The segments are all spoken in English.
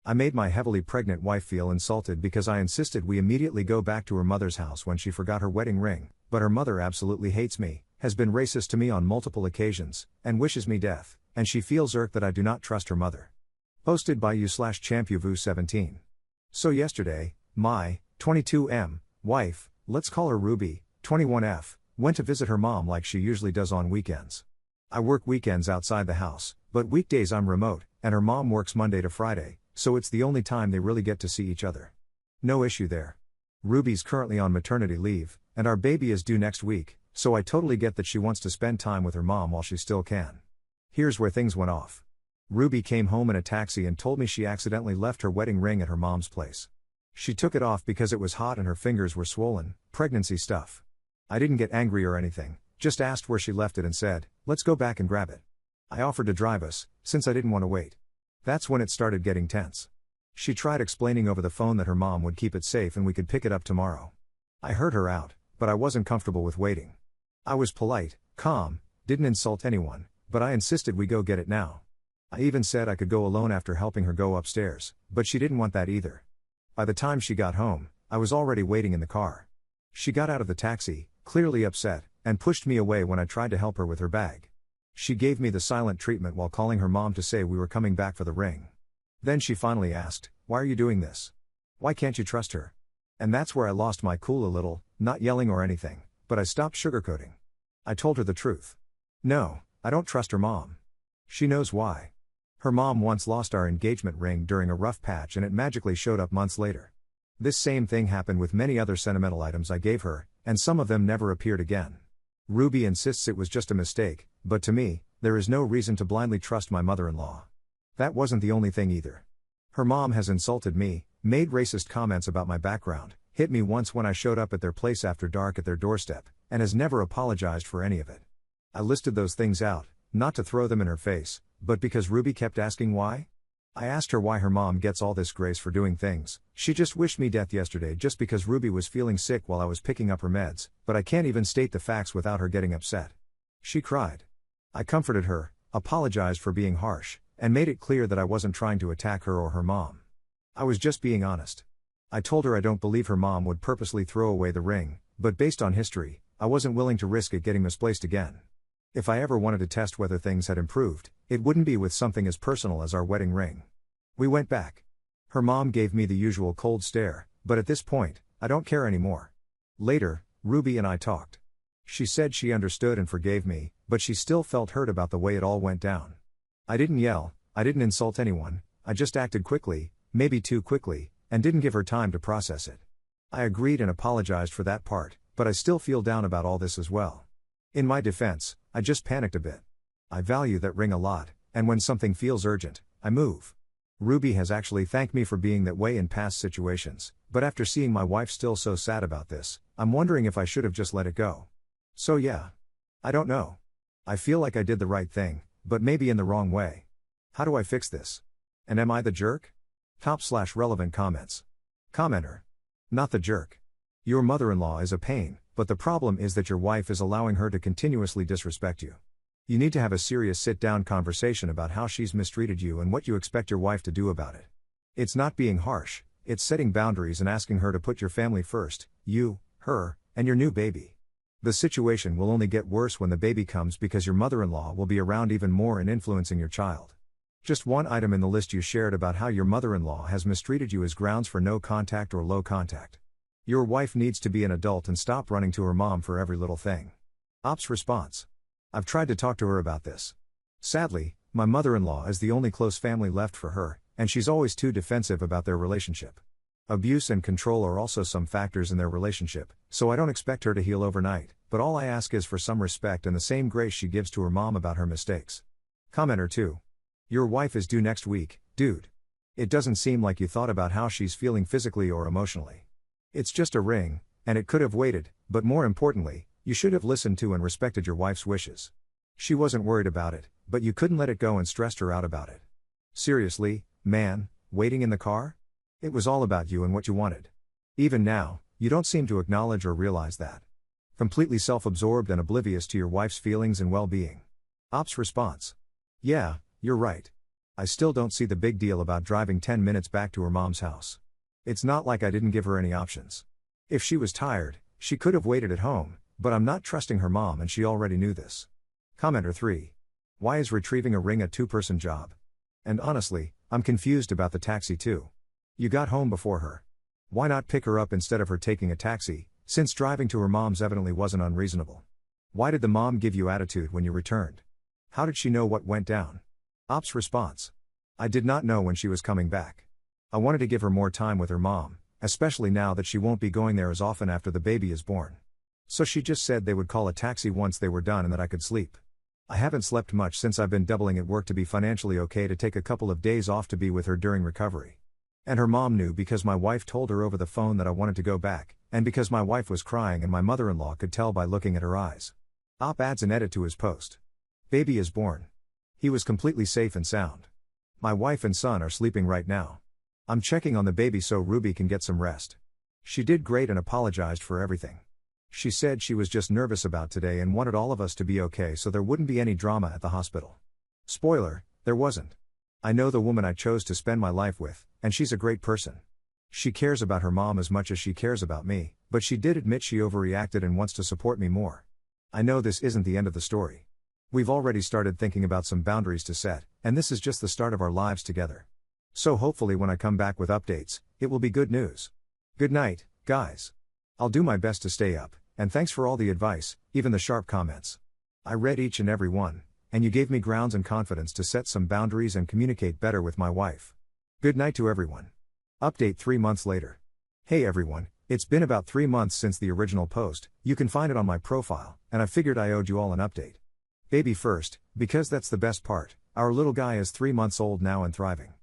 I made my heavily pregnant wife feel insulted because I insisted we immediately go back to her mother's house when she forgot her wedding ring, but her mother absolutely hates me, has been racist to me on multiple occasions, and wishes me death, and she feels irked that I do not trust her mother. Posted by u/champuvoo17. So yesterday, my 22M wife, let's call her Ruby, 21F, went to visit her mom like she usually does on weekends. I work weekends outside the house, but weekdays I'm remote, and her mom works Monday to Friday, so it's the only time they really get to see each other. No issue there. Ruby's currently on maternity leave, and our baby is due next week, so I totally get that she wants to spend time with her mom while she still can. Here's where things went off. Ruby came home in a taxi and told me she accidentally left her wedding ring at her mom's place. She took it off because it was hot and her fingers were swollen, pregnancy stuff. I didn't get angry or anything, just asked where she left it and said, "Let's go back and grab it." I offered to drive us, since I didn't want to wait. That's when it started getting tense. She tried explaining over the phone that her mom would keep it safe and we could pick it up tomorrow. I heard her out, but I wasn't comfortable with waiting. I was polite, calm, didn't insult anyone, but I insisted we go get it now. I even said I could go alone after helping her go upstairs, but she didn't want that either. By the time she got home, I was already waiting in the car. She got out of the taxi, clearly upset, and pushed me away when I tried to help her with her bag. She gave me the silent treatment while calling her mom to say we were coming back for the ring. Then she finally asked, "Why are you doing this? Why can't you trust her?" And that's where I lost my cool a little, not yelling or anything, but I stopped sugarcoating. I told her the truth. No, I don't trust her mom. She knows why. Her mom once lost our engagement ring during a rough patch and it magically showed up months later. This same thing happened with many other sentimental items I gave her, and some of them never appeared again. Ruby insists it was just a mistake, but to me, there is no reason to blindly trust my mother-in-law. That wasn't the only thing either. Her mom has insulted me, made racist comments about my background, hit me once when I showed up at their place after dark at their doorstep, and has never apologized for any of it. I listed those things out, not to throw them in her face, but because Ruby kept asking why. I asked her why her mom gets all this grace for doing things. She just wished me death yesterday just because Ruby was feeling sick while I was picking up her meds, but I can't even state the facts without her getting upset. She cried. I comforted her, apologized for being harsh, and made it clear that I wasn't trying to attack her or her mom. I was just being honest. I told her I don't believe her mom would purposely throw away the ring, but based on history, I wasn't willing to risk it getting misplaced again. If I ever wanted to test whether things had improved, it wouldn't be with something as personal as our wedding ring. We went back. Her mom gave me the usual cold stare, but at this point, I don't care anymore. Later, Ruby and I talked. She said she understood and forgave me, but she still felt hurt about the way it all went down. I didn't yell, I didn't insult anyone, I just acted quickly, maybe too quickly, and didn't give her time to process it. I agreed and apologized for that part, but I still feel down about all this as well. In my defense, I just panicked a bit. I value that ring a lot, and when something feels urgent, I move. Ruby has actually thanked me for being that way in past situations, but after seeing my wife still so sad about this, I'm wondering if I should have just let it go. So yeah. I don't know. I feel like I did the right thing, but maybe in the wrong way. How do I fix this? And am I the jerk? /relevant comments. Commenter. Not the jerk. Your mother-in-law is a pain, but the problem is that your wife is allowing her to continuously disrespect you. You need to have a serious sit-down conversation about how she's mistreated you and what you expect your wife to do about it. It's not being harsh, it's setting boundaries and asking her to put your family first, you, her, and your new baby. The situation will only get worse when the baby comes because your mother-in-law will be around even more and influencing your child. Just one item in the list you shared about how your mother-in-law has mistreated you is grounds for no contact or low contact. Your wife needs to be an adult and stop running to her mom for every little thing. Ops response. I've tried to talk to her about this. Sadly, my mother-in-law is the only close family left for her, and she's always too defensive about their relationship. Abuse and control are also some factors in their relationship, so I don't expect her to heal overnight, but all I ask is for some respect and the same grace she gives to her mom about her mistakes. Commenter 2. Your wife is due next week, dude. It doesn't seem like you thought about how she's feeling physically or emotionally. It's just a ring, and it could have waited, but more importantly, you should have listened to and respected your wife's wishes. She wasn't worried about it, but you couldn't let it go and stressed her out about it. Seriously, man, waiting in the car? It was all about you and what you wanted. Even now, you don't seem to acknowledge or realize that. Completely self-absorbed and oblivious to your wife's feelings and well-being. Ops response. Yeah, you're right. I still don't see the big deal about driving 10 minutes back to her mom's house. It's not like I didn't give her any options. If she was tired, she could have waited at home, but I'm not trusting her mom and she already knew this. Commenter 3. Why is retrieving a ring a two-person job? And honestly, I'm confused about the taxi too. You got home before her. Why not pick her up instead of her taking a taxi, since driving to her mom's evidently wasn't unreasonable? Why did the mom give you attitude when you returned? How did she know what went down? Ops response. I did not know when she was coming back. I wanted to give her more time with her mom, especially now that she won't be going there as often after the baby is born. So she just said they would call a taxi once they were done and that I could sleep. I haven't slept much since I've been doubling at work to be financially okay to take a couple of days off to be with her during recovery. And her mom knew because my wife told her over the phone that I wanted to go back, and because my wife was crying and my mother-in-law could tell by looking at her eyes. Op adds an edit to his post. Baby is born. He was completely safe and sound. My wife and son are sleeping right now. I'm checking on the baby so Ruby can get some rest. She did great and apologized for everything. She said she was just nervous about today and wanted all of us to be okay so there wouldn't be any drama at the hospital. Spoiler, there wasn't. I know the woman I chose to spend my life with, and she's a great person. She cares about her mom as much as she cares about me, but she did admit she overreacted and wants to support me more. I know this isn't the end of the story. We've already started thinking about some boundaries to set, and this is just the start of our lives together. So hopefully when I come back with updates, it will be good news. Good night, guys. I'll do my best to stay up, and thanks for all the advice, even the sharp comments. I read each and every one, and you gave me grounds and confidence to set some boundaries and communicate better with my wife. Good night to everyone. Update 3 months later. Hey everyone, it's been about 3 months since the original post, you can find it on my profile, and I figured I owed you all an update. Baby first, because that's the best part, our little guy is 3 months old now and thriving.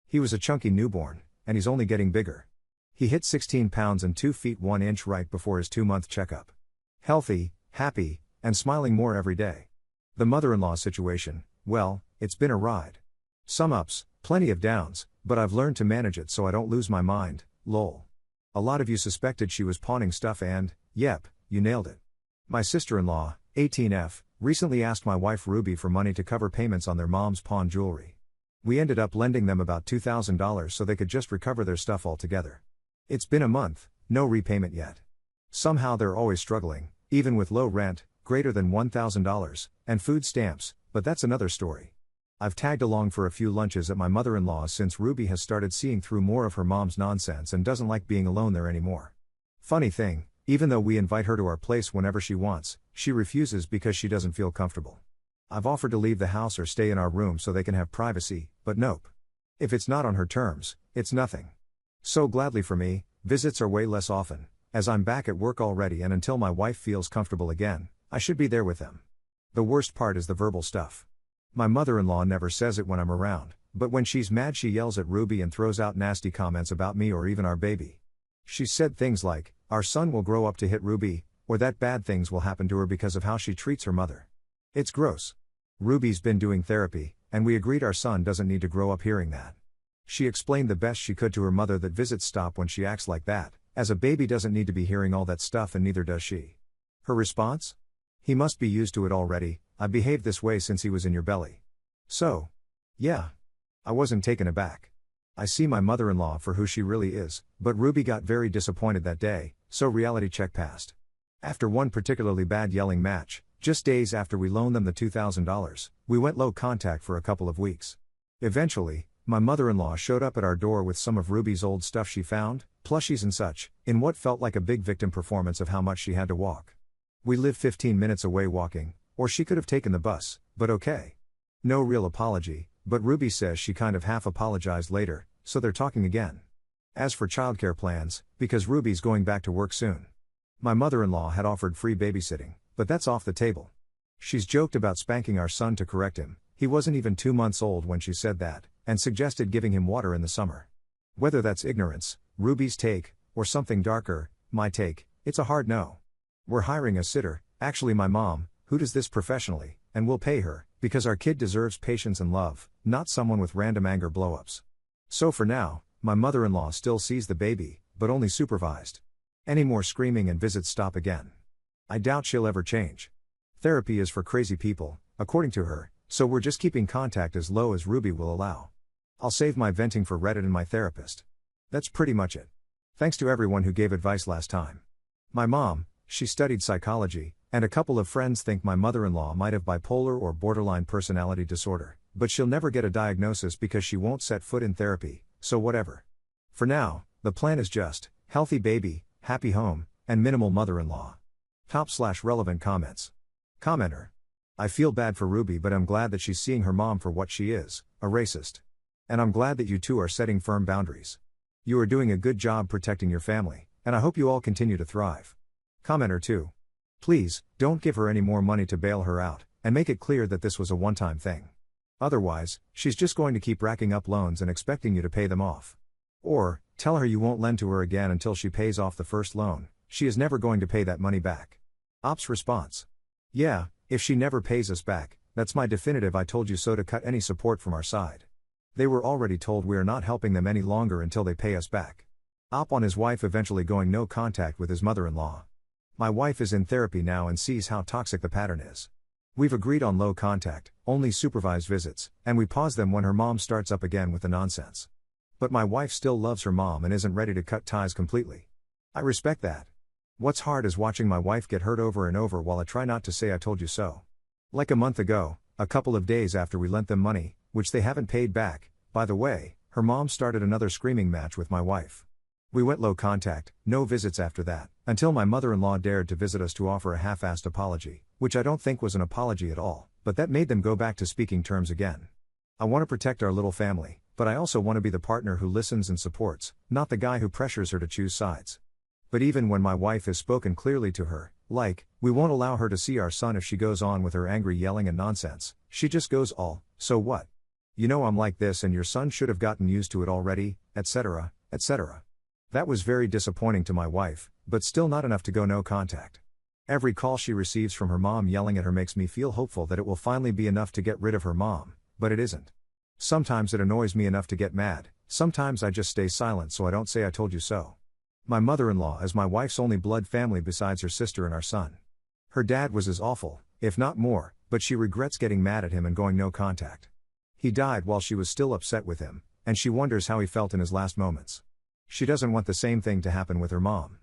He was a chunky newborn, and he's only getting bigger. He hit 16 pounds and 2 feet 1 inch right before his 2-month checkup. Healthy, happy, and smiling more every day. The mother-in-law situation, well, it's been a ride. Some ups, plenty of downs, but I've learned to manage it so I don't lose my mind, lol. A lot of you suspected she was pawning stuff and, yep, you nailed it. My sister-in-law, 18F, recently asked my wife Ruby for money to cover payments on their mom's pawn jewelry. We ended up lending them about $2,000 so they could just recover their stuff altogether. It's been a month, no repayment yet. Somehow they're always struggling, even with low rent, greater than $1,000, and food stamps, but that's another story. I've tagged along for a few lunches at my mother-in-law's since Ruby has started seeing through more of her mom's nonsense and doesn't like being alone there anymore. Funny thing, even though we invite her to our place whenever she wants, she refuses because she doesn't feel comfortable. I've offered to leave the house or stay in our room so they can have privacy, but nope. If it's not on her terms, it's nothing. So gladly for me, visits are way less often, as I'm back at work already and until my wife feels comfortable again, I should be there with them. The worst part is the verbal stuff. My mother-in-law never says it when I'm around, but when she's mad she yells at Ruby and throws out nasty comments about me or even our baby. She's said things like, our son will grow up to hit Ruby, or that bad things will happen to her because of how she treats her mother. It's gross. Ruby's been doing therapy, and we agreed our son doesn't need to grow up hearing that. She explained the best she could to her mother that visits stop when she acts like that, as a baby doesn't need to be hearing all that stuff and neither does she. Her response? He must be used to it already, I behaved this way since he was in your belly. So? Yeah. I wasn't taken aback. I see my mother-in-law for who she really is, but Ruby got very disappointed that day, so reality check passed. After one particularly bad yelling match, just days after we loaned them the $2,000, we went low contact for a couple of weeks. Eventually, my mother-in-law showed up at our door with some of Ruby's old stuff she found, plushies and such, in what felt like a big victim performance of how much she had to walk. We live 15 minutes away walking, or she could have taken the bus, but okay. No real apology, but Ruby says she kind of half apologized later, so they're talking again. As for childcare plans, because Ruby's going back to work soon. My mother-in-law had offered free babysitting, but that's off the table. She's joked about spanking our son to correct him, he wasn't even 2 months old when she said that, and suggested giving him water in the summer. Whether that's ignorance, Ruby's take, or something darker, my take, it's a hard no. We're hiring a sitter, actually my mom, who does this professionally, and we'll pay her, because our kid deserves patience and love, not someone with random anger blow-ups. So for now, my mother-in-law still sees the baby, but only supervised. Any more screaming and visits stop again. I doubt she'll ever change. Therapy is for crazy people, according to her, So we're just keeping contact as low as Ruby will allow. I'll save my venting for Reddit and my therapist. That's pretty much it. Thanks to everyone who gave advice last time. My mom, she studied psychology, and a couple of friends think my mother-in-law might have bipolar or borderline personality disorder, but she'll never get a diagnosis because she won't set foot in therapy, so whatever. For now, the plan is just healthy baby, happy home, and minimal mother-in-law. Top/relevant comments. Commenter. I feel bad for Ruby, but I'm glad that she's seeing her mom for what she is, a racist. And I'm glad that you two are setting firm boundaries. You are doing a good job protecting your family, and I hope you all continue to thrive. Commenter 2. Please, don't give her any more money to bail her out, and make it clear that this was a one-time thing. Otherwise, she's just going to keep racking up loans and expecting you to pay them off. Or, tell her you won't lend to her again until she pays off the first loan. She is never going to pay that money back. Op's response. Yeah, if she never pays us back, that's my definitive I told you so to cut any support from our side. They were already told we are not helping them any longer until they pay us back. Op on his wife eventually going no contact with his mother-in-law. My wife is in therapy now and sees how toxic the pattern is. We've agreed on low contact, only supervised visits, and we pause them when her mom starts up again with the nonsense. But my wife still loves her mom and isn't ready to cut ties completely. I respect that. What's hard is watching my wife get hurt over and over while I try not to say I told you so. Like a month ago, a couple of days after we lent them money, which they haven't paid back, by the way, her mom started another screaming match with my wife. We went low contact, no visits after that, until my mother-in-law dared to visit us to offer a half-assed apology, which I don't think was an apology at all, but that made them go back to speaking terms again. I want to protect our little family, but I also want to be the partner who listens and supports, not the guy who pressures her to choose sides. But even when my wife has spoken clearly to her, like, we won't allow her to see our son if she goes on with her angry yelling and nonsense, she just goes all, so what? You know I'm like this and your son should have gotten used to it already, etc., etc. That was very disappointing to my wife, but still not enough to go no contact. Every call she receives from her mom yelling at her makes me feel hopeful that it will finally be enough to get rid of her mom, but it isn't. Sometimes it annoys me enough to get mad, sometimes I just stay silent so I don't say I told you so. My mother-in-law is my wife's only blood family besides her sister and our son. Her dad was as awful, if not more, but she regrets getting mad at him and going no contact. He died while she was still upset with him, and she wonders how he felt in his last moments. She doesn't want the same thing to happen with her mom.